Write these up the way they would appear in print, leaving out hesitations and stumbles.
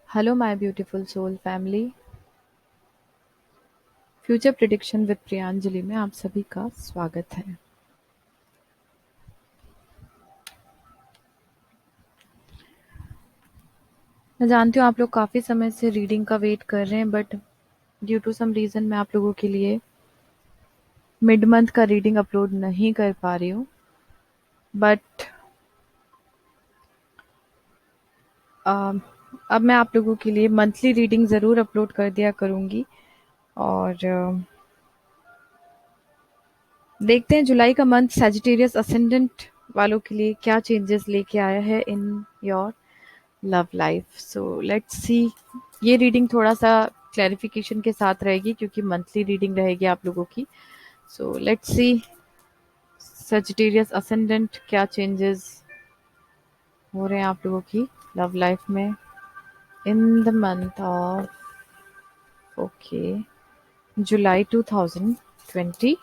Hello my beautiful soul family. Future prediction with Priyanjali में आप सभी का स्वागत है। मैं जानती हूँ आप लोग काफ़ी समय से रीडिंग का वेट कर रहे हैं, but due to some reason मैं आप लोगों के लिए मिड मंथ का रीडिंग अपलोड नहीं कर पा रही हूँ। बट अब मैं आप लोगों के लिए मंथली रीडिंग ज़रूर अपलोड कर दिया करूँगी। और देखते हैं जुलाई का मंथ सजिटेरियस असेंडेंट वालों के लिए क्या चेंजेस लेके आया है in your love life. So let's see. ये रीडिंग थोड़ा सा क्लैरिफिकेशन के साथ रहेगी क्योंकि मंथली रीडिंग रहेगी आप लोगों की। So let's see Sagittarius ascendant क्या चेंजेस हो रहे हैं आप लोगों की लव लाइफ में in the month of okay July 2021।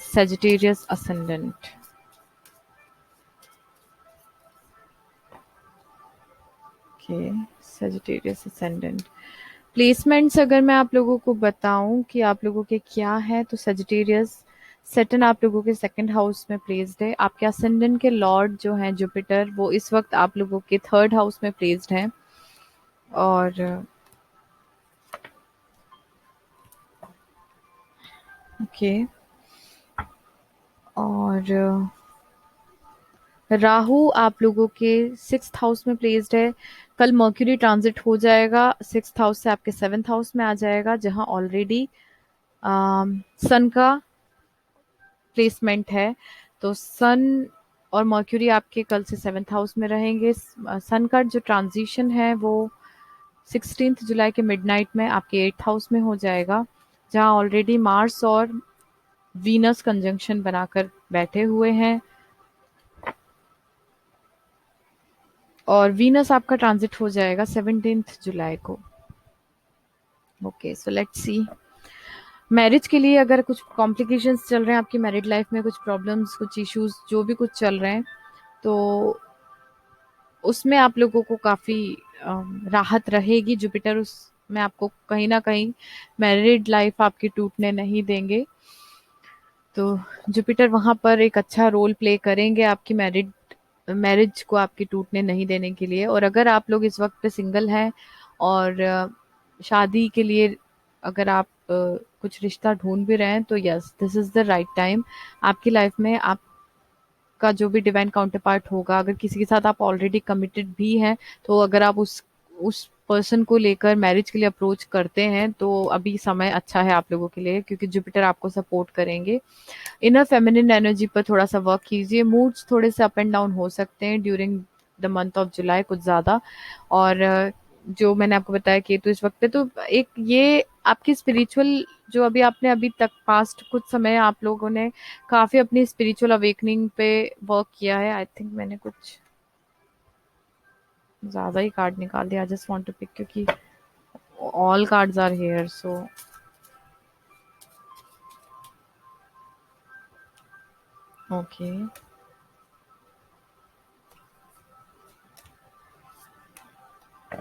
Sagittarius ascendant. Okay Sagittarius ascendant placements अगर मैं आप लोगों को बताऊं कि आप लोगों के क्या है, तो सजिटेरियस सेटन आप लोगों के सेकंड हाउस में प्लेस्ड है। आपके असेंडेंट के लॉर्ड जो हैं जुपिटर, वो इस वक्त आप लोगों के थर्ड हाउस में प्लेस्ड हैं। और ओके और राहु आप लोगों के सिक्स्थ हाउस में प्लेस्ड है। कल मर्क्यूरी ट्रांजिट हो जाएगा, सिक्स्थ हाउस से आपके सेवेंथ हाउस में आ जाएगा, जहां ऑलरेडी सन का प्लेसमेंट है। तो सन और मर्क्यूरी आपके कल से सेवेंथ हाउस में रहेंगे। सन का जो ट्रांजिशन है वो 16 जुलाई के मिडनाइट में आपके एट्थ हाउस में हो जाएगा, जहां ऑलरेडी मार्स और वीनस कंजंक्शन बनाकर बैठे हुए हैं। और वीनस आपका ट्रांजिट हो जाएगा 17 जुलाई को। Okay so let's see. Marriage के लिए अगर कुछ कॉम्प्लिकेशंस चल रहे हैं आपकी मैरिड लाइफ में, कुछ प्रॉब्लम्स, कुछ इश्यूज जो भी कुछ चल रहे हैं, तो उसमें आप लोगों को काफ़ी राहत रहेगी। जुपिटर उसमें आपको कहीं ना कहीं मैरिड लाइफ आपकी टूटने नहीं देंगे। तो जुपिटर वहाँ पर एक अच्छा रोल प्ले करेंगे आपकी मैरिज को आपकी टूटने नहीं देने के लिए। और अगर आप लोग इस वक्त पे सिंगल हैं और शादी के लिए अगर आप कुछ रिश्ता ढूंढ भी रहे हैं, तो yes this is the right time. आपकी लाइफ में आप का जो भी डिवाइन काउंटर पार्ट होगा, अगर किसी के साथ आप ऑलरेडी कमिटेड भी हैं, तो अगर आप उस पर्सन को लेकर मैरिज के लिए अप्रोच करते हैं, तो अभी समय अच्छा है आप लोगों के लिए, क्योंकि जुपिटर आपको सपोर्ट करेंगे। इनर फेमिनिन एनर्जी पर थोड़ा सा वर्क कीजिए। मूड्स थोड़े से अप एंड डाउन हो सकते हैं during the month of July, कुछ ज़्यादा। और जो मैंने आपको बताया कि तो इस वक्त पे तो एक ये आपकी स्पिरिचुअल जो अभी तक पास्ट कुछ समय आप लोगों ने काफ़ी अपनी स्पिरिचुअल अवेकनिंग पे वर्क किया है। आई थिंक मैंने कुछ ज़्यादा ही कार्ड निकाल दिया। I just want to pick क्योंकि all cards are here. So okay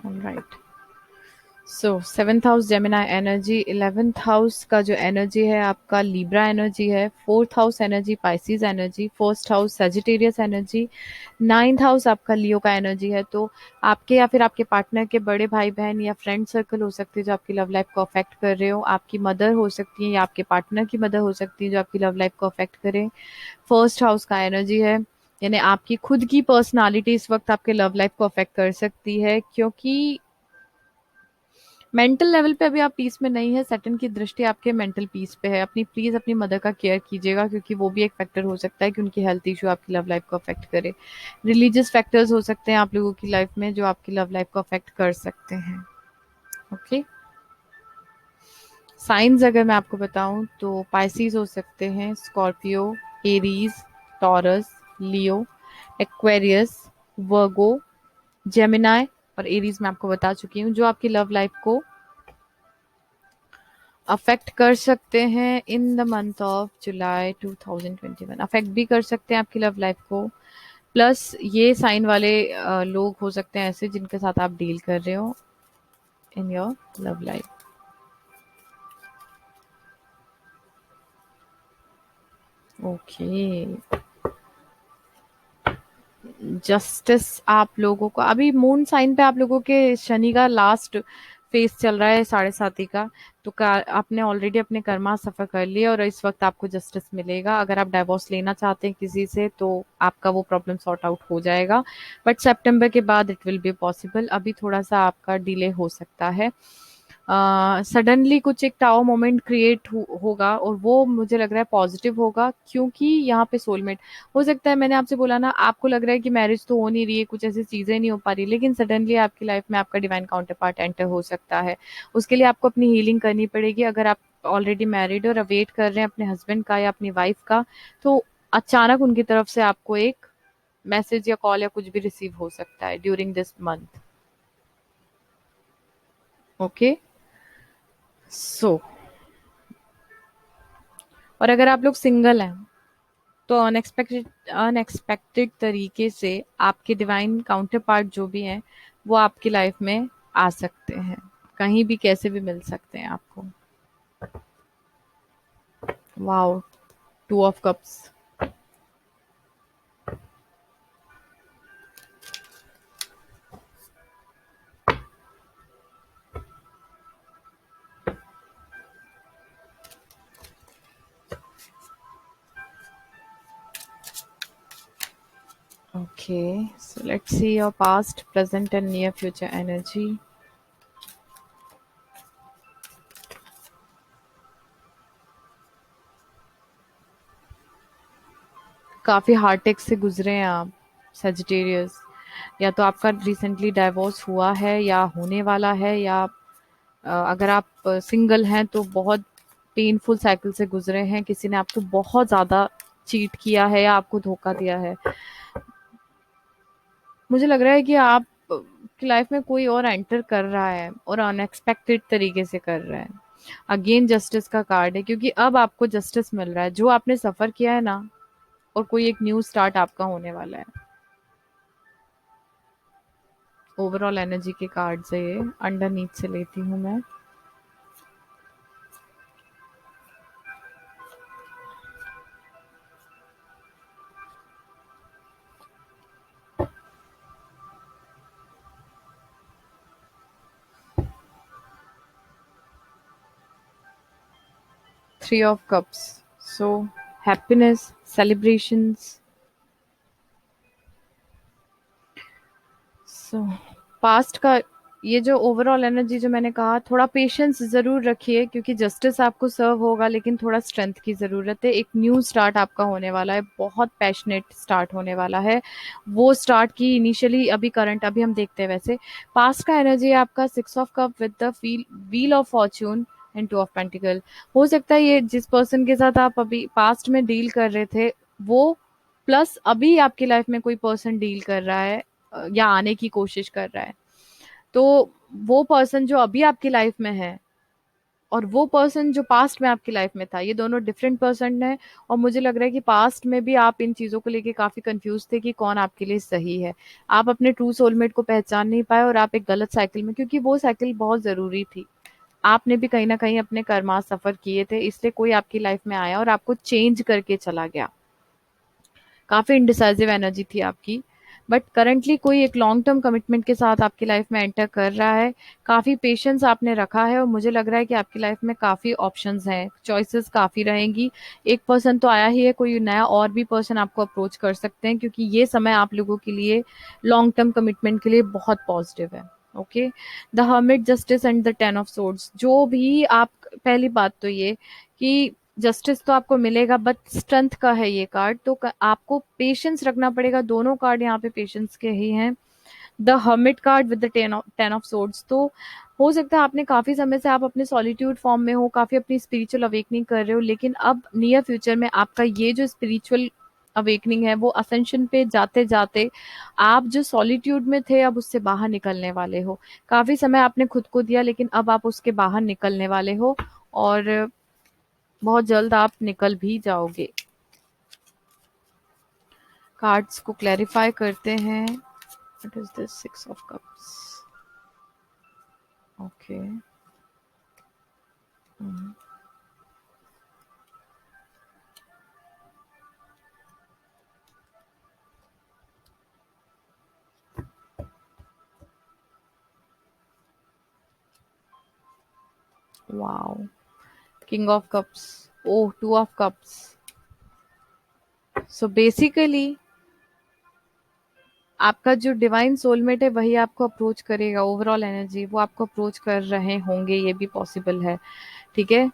alright. So seventh house Gemini energy, eleventh house का जो एनर्जी है आपका लिब्रा एनर्जी है, fourth house energy Pisces energy, first house Sagittarius energy, ninth house आपका Leo का energy है। तो आपके या फिर आपके पार्टनर के बड़े भाई बहन या फ्रेंड सर्कल हो सकते हैं जो आपकी लव लाइफ को अफेक्ट कर रहे हो। आपकी मदर हो सकती है या आपके पार्टनर की मदर हो सकती है जो आपकी लव लाइफ को अफेक्ट करें। फर्स्ट हाउस का एनर्जी है, यानी आपकी खुद की पर्सनालिटी इस वक्त आपके लव लाइफ को अफेक्ट कर सकती है, क्योंकि मेंटल लेवल पे अभी आप पीस में नहीं है। सैटर्न की दृष्टि आपके मेंटल पीस पे है। अपनी प्लीज अपनी मदर का केयर कीजिएगा, क्योंकि वो भी एक फैक्टर हो सकता है कि उनकी हेल्थ इशू आपकी लव लाइफ को अफेक्ट करे। रिलीजियस फैक्टर्स हो सकते हैं आप लोगों की लाइफ में जो आपकी लव लाइफ को अफेक्ट कर सकते हैं। ओके साइंस अगर मैं आपको बताऊं तो पाइसिस हो सकते हैं, स्कॉर्पियो, एरीज, टॉरस, लियो, एक्वेरियस, वर्गो, जेमिनाई। और एरीज मैं आपको बता चुकी हूँ जो आपकी लव लाइफ को अफेक्ट कर सकते हैं in the month of July 2021। Affect भी कर सकते हैं आपकी लव लाइफ को प्लस ये साइन वाले लोग हो सकते हैं ऐसे जिनके साथ आप डील कर रहे हो in your love life. Okay, justice आप लोगों को अभी मून साइन पे आप लोगों के शनि का लास्ट फेज चल रहा है 7.5 का। तो आपने ऑलरेडी अपने कर्मा सफर कर लिए और इस वक्त आपको जस्टिस मिलेगा। अगर आप डाइवोर्स लेना चाहते हैं किसी से तो आपका वो प्रॉब्लम सॉर्ट आउट हो जाएगा, बट सितंबर के बाद इट विल बी पॉसिबल। अभी थोड़ा सा आपका डिले हो सकता है। सडनली कुछ एक टावर मोमेंट क्रिएट होगा और वो मुझे लग रहा है पॉजिटिव होगा, क्योंकि यहाँ पे सोलमेट हो सकता है। मैंने आपसे बोला ना, आपको लग रहा है कि मैरिज तो हो नहीं रही है, कुछ ऐसी चीजें नहीं हो पा रही, लेकिन सडनली आपकी लाइफ में आपका डिवाइन काउंटर पार्ट एंटर हो सकता है। उसके लिए आपको अपनी हीलिंग करनी पड़ेगी। अगर आप ऑलरेडी मैरिड और अवेट कर रहे हैं अपने हस्बैंड का या अपनी वाइफ का, तो अचानक उनकी तरफ से आपको एक मैसेज या कॉल या कुछ भी रिसीव हो सकता है ड्यूरिंग दिस मंथ। ओके, सो और अगर आप लोग सिंगल हैं तो अनएक्सपेक्टेड अनएक्सपेक्टेड तरीके से आपके डिवाइन काउंटर पार्ट जो भी हैं वो आपकी लाइफ में आ सकते हैं, कहीं भी कैसे भी मिल सकते हैं आपको। Wow, 2 of cups. Okay, so let's see your past present and near future energy. काफी हार्टेक से गुजरे हैं आप सेजिटेरियस। या तो आपका रिसेंटली डाइवोर्स हुआ है या होने वाला है, या अगर आप सिंगल हैं तो बहुत पेनफुल साइकिल से गुजरे हैं। किसी ने आपको बहुत ज़्यादा चीट किया है या आपको धोखा दिया है। मुझे लग रहा है कि आप की लाइफ में कोई और एंटर कर रहा है और अनएक्सपेक्टेड तरीके से कर रहा है। अगेन जस्टिस का कार्ड है, क्योंकि अब आपको जस्टिस मिल रहा है जो आपने सफ़र किया है ना, और कोई एक न्यू स्टार्ट आपका होने वाला है। ओवरऑल एनर्जी के कार्ड है ये, अंडरनीथ से लेती हूँ मैं। 3 of cups, so happiness, celebrations. So past का ये जो ओवरऑल एनर्जी जो मैंने कहा, थोड़ा पेशेंस ज़रूर रखिए, क्योंकि जस्टिस आपको सर्व होगा, लेकिन थोड़ा स्ट्रेंथ की ज़रूरत है। एक न्यू स्टार्ट आपका होने वाला है, बहुत पैशनेट स्टार्ट होने वाला है। वो स्टार्ट की इनिशियली अभी करंट अभी हम देखते हैं। वैसे पास्ट का एनर्जी है आपका 6 of cup with the wheel of Fortune and 2 of pentacle. हो सकता है ये जिस पर्सन के साथ आप अभी पास्ट में डील कर रहे थे वो, प्लस अभी आपकी लाइफ में कोई पर्सन डील कर रहा है या आने की कोशिश कर रहा है। तो वो पर्सन जो अभी आपकी लाइफ में है और वो पर्सन जो पास्ट में आपकी लाइफ में था, ये दोनों डिफरेंट पर्सन है। और मुझे लग रहा है कि पास्ट में भी आप इन चीज़ों को लेके काफ़ी कंफ्यूज थे कि कौन आपके लिए सही है। आप अपने ट्रू सोलमेट को पहचान नहीं पाए और आप एक गलत साइकिल में, क्योंकि वो साइकिल बहुत ज़रूरी थी। आपने भी कहीं ना कहीं अपने कर्मा सफ़र किए थे, इसलिए कोई आपकी लाइफ में आया और आपको चेंज करके चला गया। काफ़ी इंडिसाइजिव एनर्जी थी आपकी, बट करंटली कोई एक लॉन्ग टर्म कमिटमेंट के साथ आपकी लाइफ में एंटर कर रहा है। काफ़ी पेशेंस आपने रखा है और मुझे लग रहा है कि आपकी लाइफ में काफ़ी ऑप्शंस हैं, चॉइसेस काफ़ी रहेंगी। एक पर्सन तो आया ही है, कोई नया और भी पर्सन आपको अप्रोच कर सकते हैं, क्योंकि ये समय आप लोगों के लिए लॉन्ग टर्म कमिटमेंट के लिए बहुत पॉजिटिव है। Okay, the hermit, justice and the 10 of swords. जो भी आप, पहली बात तो ये कि जस्टिस तो आपको मिलेगा, बट स्ट्रेंथ का है ये कार्ड, तो आपको पेशेंस रखना पड़ेगा। दोनों कार्ड यहाँ पे पेशेंस के ही हैं। The hermit card with the 10 of swords, तो हो सकता है आपने काफी समय से आप अपने सॉलिट्यूड फॉर्म में हो, काफी अपनी स्पिरिचुअल अवेकनिंग कर रहे हो, लेकिन अब नियर फ्यूचर में आपका ये जो स्पिरिचुअल अवेकनिंग है वो असेंशन पे जाते जाते आप जो सॉलिट्यूड में थे अब उससे बाहर निकलने वाले हो। काफी समय आपने खुद को दिया, लेकिन अब आप उसके बाहर निकलने वाले हो और बहुत जल्द आप निकल भी जाओगे। कार्ड्स को क्लैरिफाई करते हैं. What is this? 6 of Cups. Okay. Wow. King of Cups. Oh, 2 of Cups. So basically आपका जो डिवाइन सोलमेट है वही आपको अप्रोच करेगा. ओवरऑल एनर्जी वो आपको अप्रोच कर रहे होंगे, ये भी पॉसिबल है. ठीक है.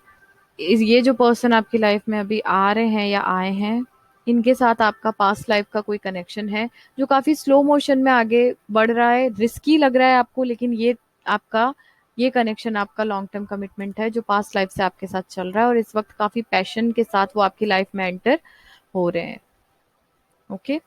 ये जो पर्सन आपकी लाइफ में अभी आ रहे हैं या आए हैं, इनके साथ आपका पास्ट लाइफ का कोई कनेक्शन है जो काफी स्लो मोशन में आगे बढ़ रहा है. रिस्की लग रहा है आपको, लेकिन आपका ये कनेक्शन आपका लॉन्ग टर्म कमिटमेंट है जो पास्ट लाइफ से आपके साथ चल रहा है, और इस वक्त काफी पैशन के साथ वो आपकी लाइफ में एंटर हो रहे हैं. ओके.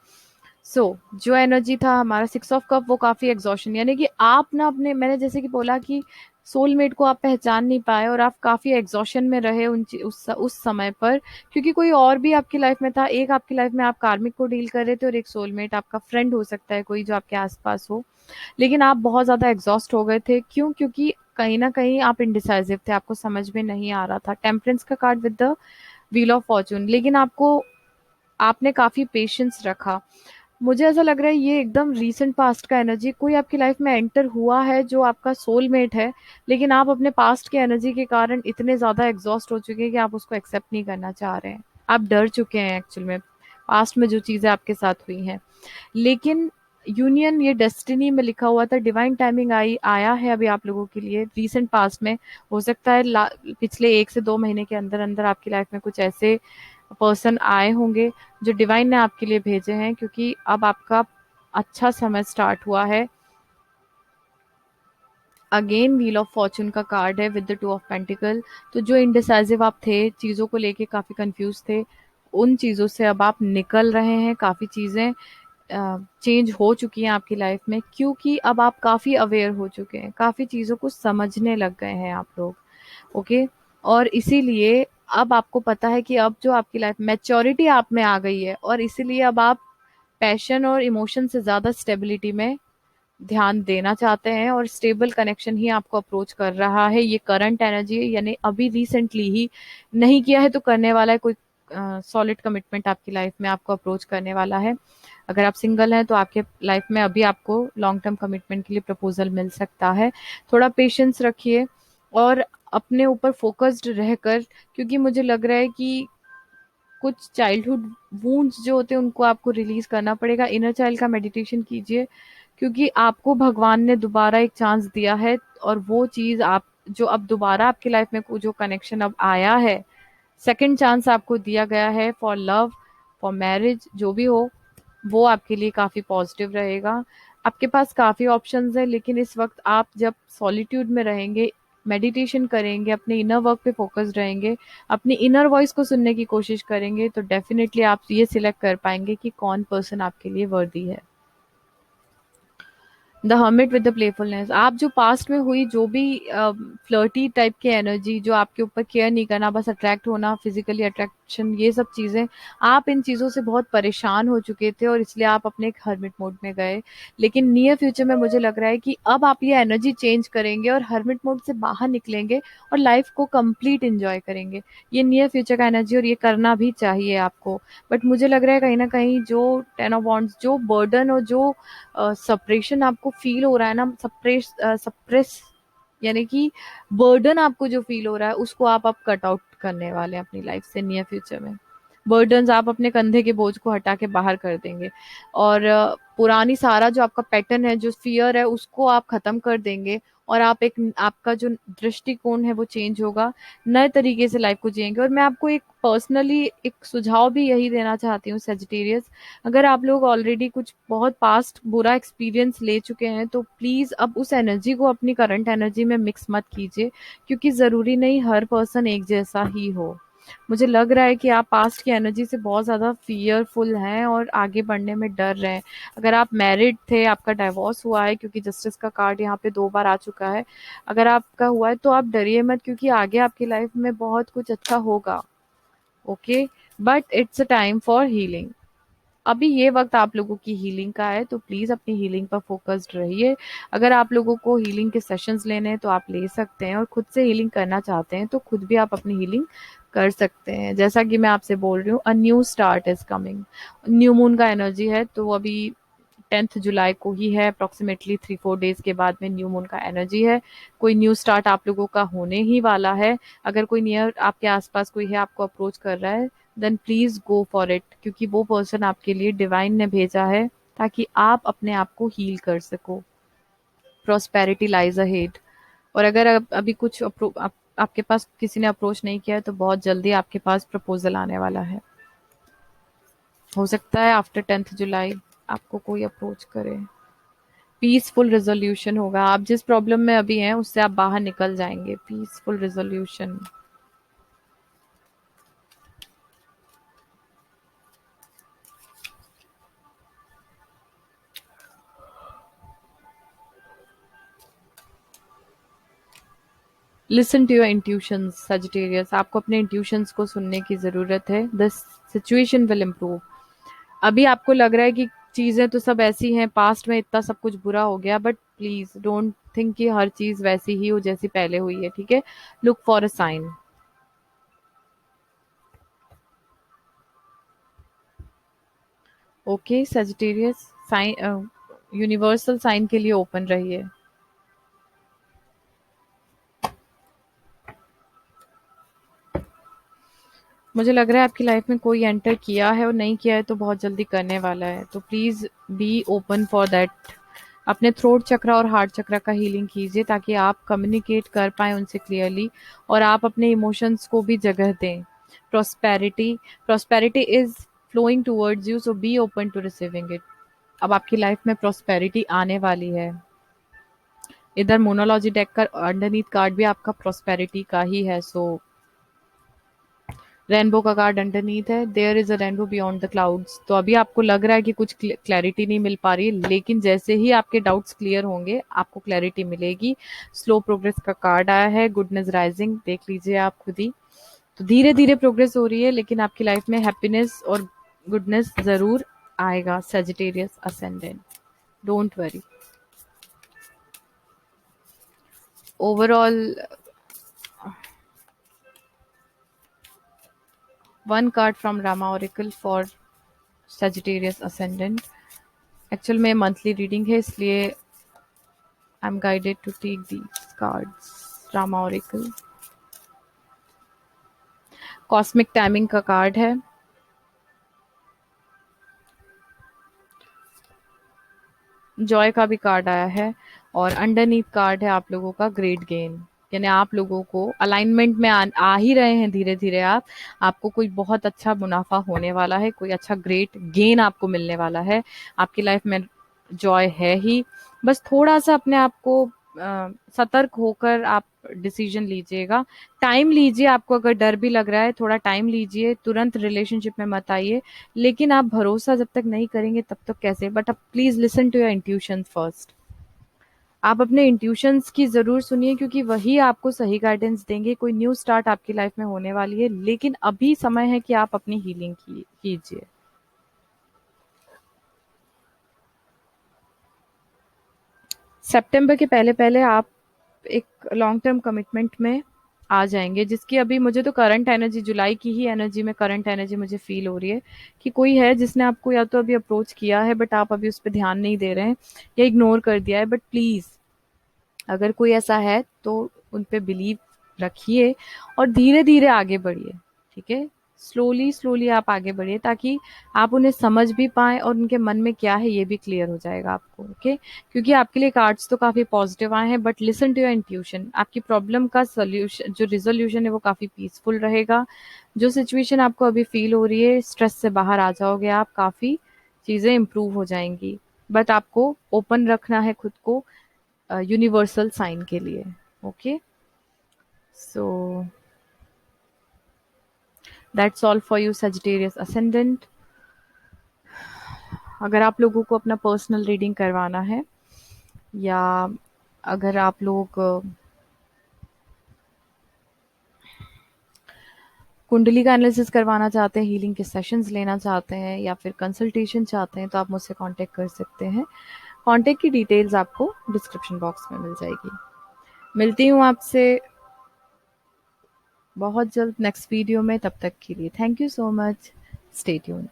सो जो एनर्जी था हमारा 6 of Cup, वो काफी एग्जॉशन, यानी कि आप ना अपने, मैंने जैसे कि बोला कि सोलमेट को आप पहचान नहीं पाए और आप काफी एग्जॉशन में रहे उस समय पर, क्योंकि कोई और भी आपकी लाइफ में था. एक आपकी लाइफ में आप कार्मिक को डील कर रहे थे और एक सोलमेट आपका फ्रेंड हो सकता है, कोई जो आपके आसपास हो. लेकिन आप बहुत ज्यादा एग्जॉस्ट हो गए थे. क्यों? क्योंकि कहीं ना कहीं आप इंडिसाइसिव थे, आपको समझ में नहीं आ रहा था. टेम्परेंस का card with the wheel of Fortune. लेकिन आपने काफी पेशेंस रखा. मुझे ऐसा लग रहा है ये एकदम रीसेंट पास्ट का एनर्जी कोई आपकी लाइफ में एंटर हुआ है जो आपका सोलमेट है, लेकिन आप अपने पास्ट के एनर्जी के कारण इतने ज्यादा एग्जॉस्ट हो चुके हैं कि आप उसको एक्सेप्ट नहीं करना चाह रहे हैं. आप डर चुके हैं एक्चुअल में पास्ट में जो चीजें आपके साथ हुई हैं. लेकिन यूनियन ये डेस्टिनी में लिखा हुआ था. डिवाइन टाइमिंग आया है अभी आप लोगों के लिए रीसेंट पास्ट में. हो सकता है पिछले 1 से 2 महीने के अंदर अंदर आपकी लाइफ में कुछ ऐसे पर्सन आए होंगे जो डिवाइन ने आपके लिए भेजे हैं, क्योंकि अब आपका अच्छा समय स्टार्ट हुआ है. अगेन व्हील ऑफ फॉर्चून का कार्ड है विद द 2 of Pentacle. तो जो इंडिसाइसिव आप थे, चीज़ों को लेके काफ़ी कंफ्यूज थे, उन चीज़ों से अब आप निकल रहे हैं. काफ़ी चीज़ें चेंज हो चुकी हैं आपकी लाइफ में, क्योंकि अब आप काफ़ी अवेयर हो चुके हैं, काफ़ी चीज़ों को समझने लग गए हैं आप लोग. ओके. और इसीलिए अब आपको पता है कि अब जो आपकी लाइफ मैच्योरिटी आप में आ गई है, और इसीलिए अब आप पैशन और इमोशन से ज़्यादा स्टेबिलिटी में ध्यान देना चाहते हैं, और स्टेबल कनेक्शन ही आपको अप्रोच कर रहा है. ये करंट एनर्जी है, यानी अभी रिसेंटली ही, नहीं किया है तो करने वाला है. कोई सॉलिड कमिटमेंट आपकी लाइफ में आपको अप्रोच करने वाला है. अगर आप सिंगल हैं तो आपके लाइफ में अभी आपको लॉन्ग टर्म कमिटमेंट के लिए प्रपोजल मिल सकता है. थोड़ा पेशेंस रखिए और अपने ऊपर फोकस्ड रहकर, क्योंकि मुझे लग रहा है कि कुछ चाइल्डहुड वूंड्स जो होते हैं उनको आपको रिलीज करना पड़ेगा. इनर चाइल्ड का मेडिटेशन कीजिए, क्योंकि आपको भगवान ने दोबारा एक चांस दिया है, और वो चीज आप जो अब दोबारा आपकी लाइफ में जो कनेक्शन अब आया है, सेकंड चांस आपको दिया गया है फॉर लव, फॉर मैरिज, जो भी हो, वो आपके लिए काफी पॉजिटिव रहेगा. आपके पास काफी ऑप्शंस है, लेकिन इस वक्त आप जब सॉलिट्यूड में रहेंगे, मेडिटेशन करेंगे, अपने इनर वर्क पे फोकस्ड रहेंगे, अपनी इनर वॉइस को सुनने की कोशिश करेंगे, तो डेफिनेटली आप ये सिलेक्ट कर पाएंगे कि कौन पर्सन आपके लिए वर्दी है. The hermit with the playfulness. आप जो पास्ट में हुई जो भी फ्लर्टी टाइप की एनर्जी, जो आपके ऊपर केयर नहीं करना, बस अट्रैक्ट होना, फिजिकली अट्रैक्शन, ये सब चीजें, आप इन चीजों से बहुत परेशान हो चुके थे और इसलिए आप अपने एक हर्मिट मोड में गए. लेकिन नियर फ्यूचर में मुझे लग रहा है कि अब आप ये एनर्जी चेंज करेंगे और हर्मिट मोड से बाहर निकलेंगे और लाइफ को कंप्लीट इंजॉय करेंगे. ये नियर फ्यूचर का एनर्जी, और ये करना भी चाहिए आपको. बट मुझे लग रहा है कहीं ना कहीं जो 10 of Wands, जो बर्डन और जो सप्रेशन आपको फील हो रहा है ना, सप्रेस यानी कि बर्डन आपको जो फील हो रहा है, उसको आप अब कट आउट करने वाले हैं अपनी लाइफ से नियर फ्यूचर में. बर्डन्स आप अपने कंधे के बोझ को हटा के बाहर कर देंगे, और पुरानी सारा जो आपका पैटर्न है, जो फियर है, उसको आप खत्म कर देंगे, और आपका जो दृष्टिकोण है वो चेंज होगा. नए तरीके से लाइफ को जिएंगे. और मैं आपको एक पर्सनली एक सुझाव भी यही देना चाहती हूँ सेजिटेरियस. अगर आप लोग ऑलरेडी कुछ बहुत पास्ट बुरा एक्सपीरियंस ले चुके हैं, तो प्लीज अब उस एनर्जी को अपनी करंट एनर्जी में मिक्स मत कीजिए, क्योंकि जरूरी नहीं हर पर्सन एक जैसा ही हो. मुझे लग रहा है कि आप पास्ट की एनर्जी से बहुत ज्यादा फियरफुल हैं और आगे बढ़ने में डर रहे हैं. अगर आप मैरिड थे, आपका डाइवोर्स हुआ है, क्योंकि जस्टिस का कार्ड यहाँ पे 2 बार आ चुका है, अगर आपका हुआ है तो आप डरिए मत, क्योंकि आगे आपकी लाइफ में बहुत कुछ अच्छा होगा. Okay. But it's a time for healing. अभी ये वक्त आप लोगों की हीलिंग का है, तो प्लीज अपनी हीलिंग पर फोकस्ड रहिए। अगर आप लोगों को हीलिंग के सेशंस लेने हैं तो आप ले सकते हैं, और खुद से हीलिंग करना चाहते हैं तो खुद भी आप अपनी हीलिंग कर सकते हैं। जैसा कि मैं आपसे बोल रही हूँ, a new start is coming. New moon का एनर्जी है, तो अभी 10 जुलाई को ही है, अप्रोक्सीमेटली 3-4 डेज के बाद में न्यू मून का एनर्जी है। कोई न्यू स्टार्ट आप लोगों का होने ही वाला है। अगर कोई नियर आपके आसपास कोई है आपको अप्रोच कर रहा है, then please go for it, क्योंकि वो पर्सन आपके लिए डिवाइन ने भेजा है ताकि आप अपने आप को हील कर सको। Prosperity lies ahead. और अगर अभी कुछ आपके पास किसी ने अप्रोच नहीं किया है, तो बहुत जल्दी आपके पास प्रपोजल आने वाला है। हो सकता है आफ्टर 10 जुलाई आपको कोई अप्रोच करे। पीसफुल रेजोल्यूशन होगा, आप जिस प्रॉब्लम में अभी हैं उससे आप बाहर निकल जाएंगे। Peaceful resolution. Listen to your intuitions Sagittarius, आपको अपने इंट्यूशंस को सुनने की जरूरत है। The situation will improve. अभी आपको लग रहा है कि चीजें तो सब ऐसी हैं, पास्ट में इतना सब कुछ बुरा हो गया, बट प्लीज डोंट थिंक कि हर चीज वैसी ही हो जैसी पहले हुई है, ठीक है। Look for a sign. Okay Sagittarius, sign, universal sign के लिए ओपन रहिए। मुझे लग रहा है आपकी लाइफ में कोई एंटर किया है और नहीं किया है तो बहुत जल्दी करने वाला है, तो please be open for that. अपने थ्रोट चक्रा और हार्ट चक्रा का हीलिंग कीजिए ताकि आप कम्युनिकेट कर पाए उनसे क्लियरली, और आप अपने इमोशंस को भी जगह दें। Prosperity, prosperity is flowing towards you, so be open to receiving it. अब आपकी लाइफ में प्रोस्पेरिटी आने वाली है। इधर मोनोलॉजी डेक का अंडरनीथ कार्ड भी आपका प्रोस्पेरिटी का ही है। सो रेनबो का कार्ड अंडरनीथ है, there is a rainbow beyond the clouds. तो अभी आपको लग रहा है कि कुछ क्लैरिटी नहीं मिल पा रही, लेकिन जैसे ही आपके डाउट्स क्लियर होंगे आपको क्लैरिटी मिलेगी। स्लो प्रोग्रेस का कार्ड आया है, गुडनेस राइजिंग, देख लीजिए आप खुद ही। तो धीरे धीरे प्रोग्रेस हो रही है, लेकिन आपकी लाइफ में हैप्पीनेस और गुडनेस जरूर आएगा। Sagittarius ascendant, don't worry. Overall one card from Rama oracle for Sagittarius ascendant. Actual में मंथली रीडिंग है, इसलिए I am guided to take these cards. Rama oracle cosmic timing का कार्ड है। जॉय का भी कार्ड आया है, और अंडरनीथ कार्ड है आप लोगों का ग्रेट गेन। यानी आप लोगों को अलाइनमेंट में आ ही रहे हैं धीरे धीरे। आप आपको कोई बहुत अच्छा मुनाफा होने वाला है, कोई अच्छा ग्रेट गेन आपको मिलने वाला है। आपकी लाइफ में जॉय है ही, बस थोड़ा सा अपने आप को सतर्क होकर आप डिसीजन लीजिएगा। टाइम लीजिए, आपको अगर डर भी लग रहा है थोड़ा टाइम लीजिए, तुरंत रिलेशनशिप में मत आइए। लेकिन आप भरोसा जब तक नहीं करेंगे तब तक कैसे। बट अब please listen to your intuition first. आप अपने इंट्यूशंस की जरूर सुनिए, क्योंकि वही आपको सही गाइडेंस देंगे। कोई न्यू स्टार्ट आपकी लाइफ में होने वाली है, लेकिन अभी समय है कि आप अपनी हीलिंग कीजिए। सितंबर के पहले पहले आप एक लॉन्ग टर्म कमिटमेंट में आ जाएंगे, जिसकी अभी मुझे तो करंट एनर्जी, जुलाई की ही एनर्जी में करंट एनर्जी मुझे फील हो रही है कि कोई है जिसने आपको या तो अभी अप्रोच किया है, बट आप अभी उस पर ध्यान नहीं दे रहे हैं या इग्नोर कर दिया है। बट प्लीज, अगर कोई ऐसा है तो उन पे बिलीव रखिए और धीरे धीरे आगे बढ़िए, ठीक है। स्लोली स्लोली आप आगे बढ़िए ताकि आप उन्हें समझ भी पाएं और उनके मन में क्या है ये भी क्लियर हो जाएगा आपको, ओके। क्योंकि आपके लिए कार्ड्स तो काफी पॉजिटिव आए हैं, but listen to your intuition. आपकी प्रॉब्लम का सोल्यूशन, जो रिजोल्यूशन है वो काफी पीसफुल रहेगा। जो सिचुएशन आपको अभी फील हो रही है, स्ट्रेस से बाहर आ जाओगे आप, काफी चीजें इंप्रूव हो जाएंगी। बट आपको ओपन रखना है खुद को यूनिवर्सल साइन के लिए, okay. So that's all for you Sagittarius ascendant. अगर आप लोगों को अपना पर्सनल रीडिंग करवाना है, या अगर आप लोग कुंडली का एनालिसिस करवाना चाहते हैं, हीलिंग के सेशंस लेना चाहते हैं या फिर कंसल्टेशन चाहते हैं तो आप मुझसे कांटेक्ट कर सकते हैं। कांटेक्ट की डिटेल्स आपको डिस्क्रिप्शन बॉक्स में मिल जाएगी। मिलती हूँ आपसे बहुत जल्द नेक्स्ट वीडियो में, तब तक के लिए thank you so much, stay tuned.